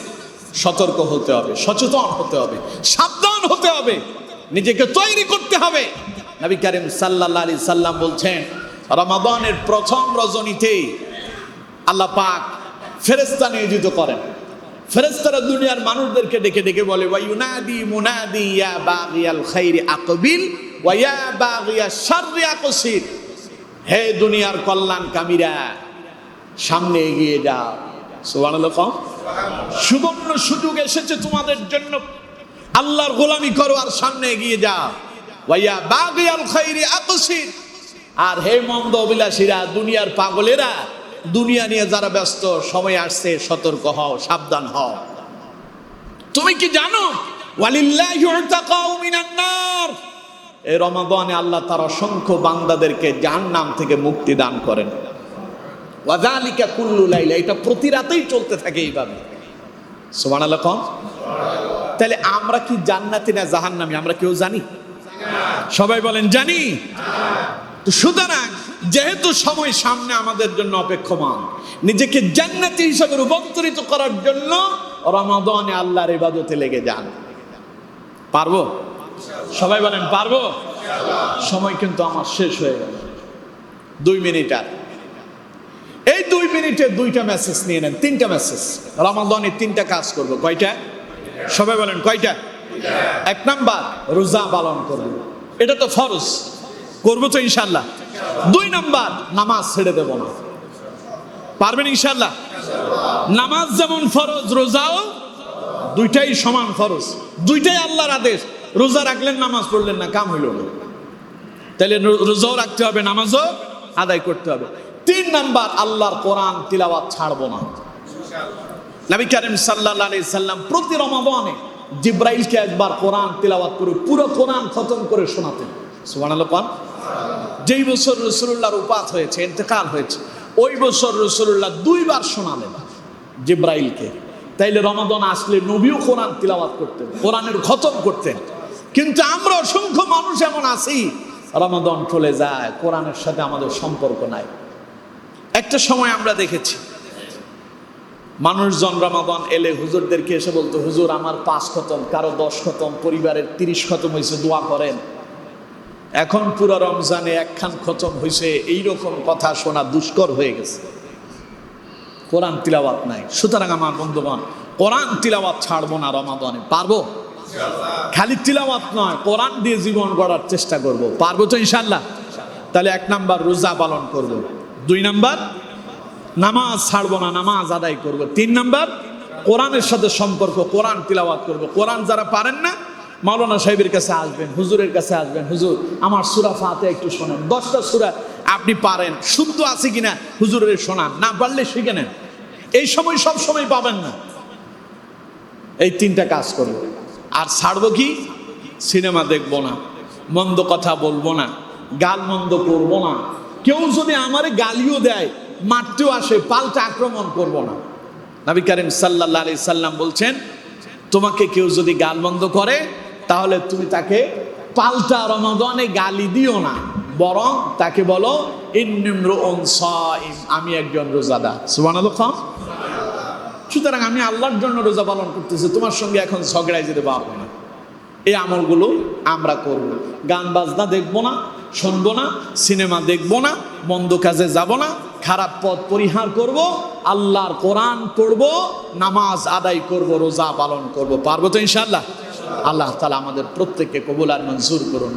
সতর্ক হতে হবে, সচেতন হতে হবে, সাবধান হতে হবে, নিজেকে তৈরি করতে হবে। নবী করিম সাল্লাল্লাহু আলাইহি সাল্লাম বলছেন, রমাদানের প্রথম রজনীতে আল্লাহ পাক ফেরেশতা নিয়োজিত করেন। ফেরেশতারা দুনিয়ার মানুষদেরকে ডেকে ডেকে বলে, ওয়া ইউনাদি মুনাদি ইয়া বাগিয়াল খাইরি আকবিল ওয়া ইয়া বাগিয়াশ শাররি আকসির। হে দুনিয়ার কল্যাণকামীরা, সামনে এগিয়ে যাও। সুবহানাল্লাহ। সুবর্ণ সুযোগ এসেছে তোমাদের জন্য, আল্লাহর গোলামি করো আর সামনে এগিয়ে যাও। ওয়া ইয়া বাগিয়াল খাইরি আকসির। আর হে মন্দ অভিলাষীরা, দুনিয়ার পাগলেরা, দুনিয়া নিয়ে যারা ব্যস্ত, সময় আসছে, সতর্ক হও, সাবধান হও। তুমি কি জানো, ওয়ালিল্লাহি উতাকাউ মিনান নার, এই রমাদানে আল্লাহ তার অসংখ্য বান্দাদেরকে জাহান্নাম থেকে মুক্তি দান করেন। ওয়া যালিকা কুল্লু লাইলা, এটা প্রতি রাতেই চলতে থাকে এইভাবে। সুবহানাল্লাহ। তাহলে আমরা কি জান্নাতি না জাহান্নামী, আমরা কেউ জানি? সবাই বলেন জানি। তো সুতরাং যেহেতু সময় সামনে আমাদের জন্য অপেক্ষমান, নিজেকে জান্নাতি হিসাবে রূপান্তরিত করার জন্য রমাদানে আল্লাহর ইবাদতে লেগে যান। পারবো? সবাই বলেন পারবো? সময় কিন্তু আমার শেষ হয়ে গেল, 2 মিনিট আর। এই 2 মিনিটে 2টা মেসেজ নিয়ে নেন, 3টা মেসেজ। রমাদানে 3টা কাজ করব। কয়টা? সবাই বলেন কয়টা? 1 নাম্বার, রোজা পালন করব, এটা তো ফরজ, করবো তো ইনশাল্লাহ। 2 নাম্বার, নামাজ ছেড়ে দেব না। পারবেন ইনশাল্লাহ? নামাজ যেমন ফরজ, রোজাও দুইটাই সমান ফরজ, দুইটাই আল্লাহর আদেশ। রোজা রাখলেন, নামাজ পড়লেন না, কাম হইল না। তাহলে রোজাও রাখতে হবে, নামাজও আদায় করতে হবে। 3 নাম্বার, আল্লাহর কোরআন তিলাওয়াত ছাড়বো না। নবী করিম সাল্লাল্লাহু আলাইহি সাল্লাম প্রতি রমাদানে জিবরাইলকে একবার কোরআন তিলাওয়াত করে পুরো কোরআন খতম করে শোনাতেন। সুবহানাল্লাহ। যেই বছর রাসূলুল্লাহর উপাত হয়েছে, ইন্তেকাল হয়েছে, ওই বছর রাসূলুল্লাহ 2 বার শোনালেন জিবরাইলকে। তাইলে রমাদান আসলে নবীও কোরআন তিলাওয়াত করতেন, কোরআনের খতম করতেন। কিন্তু আমরা অসংখ্য মানুষ এমন আছি, রমাদান চলে যায়, কোরআনের সাথে আমাদের সম্পর্ক নাই। একটা সময় আমরা দেখেছি মানুষজন রমাদান এলে হুজুরদেরকে এসে বলতো, হুজুর আমার 5 খতম, কারো 10 খতম, পরিবারের 30 খতম হয়েছে, দোয়া করেন। এখন পুরো রমজানে 1 খান খতম হয়েছে, এইরকম কথা শোনা দুষ্কর হয়ে গেছে। কোরআন তিলাওয়াত নাই। সুতরাং আমার বন্ধুগণ, কোরআন তিলাওয়াত ছাড়বো না রমাদানে। পারবো? খালি তিলাওয়াত নয়, কোরআন দিয়ে জীবন গড়ার চেষ্টা করব। পারবো তো ইনশাল্লাহ? তাহলে 1 নাম্বার, রোজা পালন করব। 2 নাম্বার, নামাজ ছাড়বো না, নামাজ আদায় করব। 3 নাম্বার, কোরআনের সাথে সম্পর্ক, কোরআন তিলাওয়াত করব। কোরআন যারা পারেন না, মাওলানা সাহেবের কাছে আসবেন, হুজুরের কাছে আসবেন, হুজুর আমার সূরা ফাতিহা একটু শোনান। 10টা সূরা আপনি পারেন, শুদ্ধ আছে কিনা হুজুরের শোনান, না পারলে শিখে নেন। এই সময় সব সময় পাবেন না। এই 3টা কাজ করব। আর ছাড়বো কি? সিনেমা দেখবো না, মন্দ কথা বলবো না, গাল মন্দ করবো না। কেউ যদি আমারে গালিও দেয়, মারতেও আসে, পাল্টা আক্রমণ করব না। নবী করিম সাল্লাল্লাহু আলাইহি সাল্লাম বলছেন, তোমাকে কেউ যদি গাল মন্দ করে, তাহলে তুমি তাকে পাল্টা রমাদানে গালি দিও না, বরং তাকে বলো ইন্নিমরুউন সাইম, আমি একজন রোজাদার। সুবহানাল্লাহ। সুতরাং আমি আল্লাহর জন্য রোজা পালন করতেছি, তোমার সঙ্গে এখন ঝগড়ায় যেতে পারবো না। এই আমলগুলো আমরা করব। গান বাজনা দেখবো না, শুনবো না, সিনেমা দেখবো না, মন্দ কাজে যাব না, খারাপ পথ পরিহার করব, আল্লাহর কোরআন পড়ব, নামাজ আদায় করব, রোজা পালন করব। পারবো তো ইনশাআল্লাহ? আল্লাহ তাআলা আমাদের প্রত্যেককে কবুল আর মঞ্জুর করুন।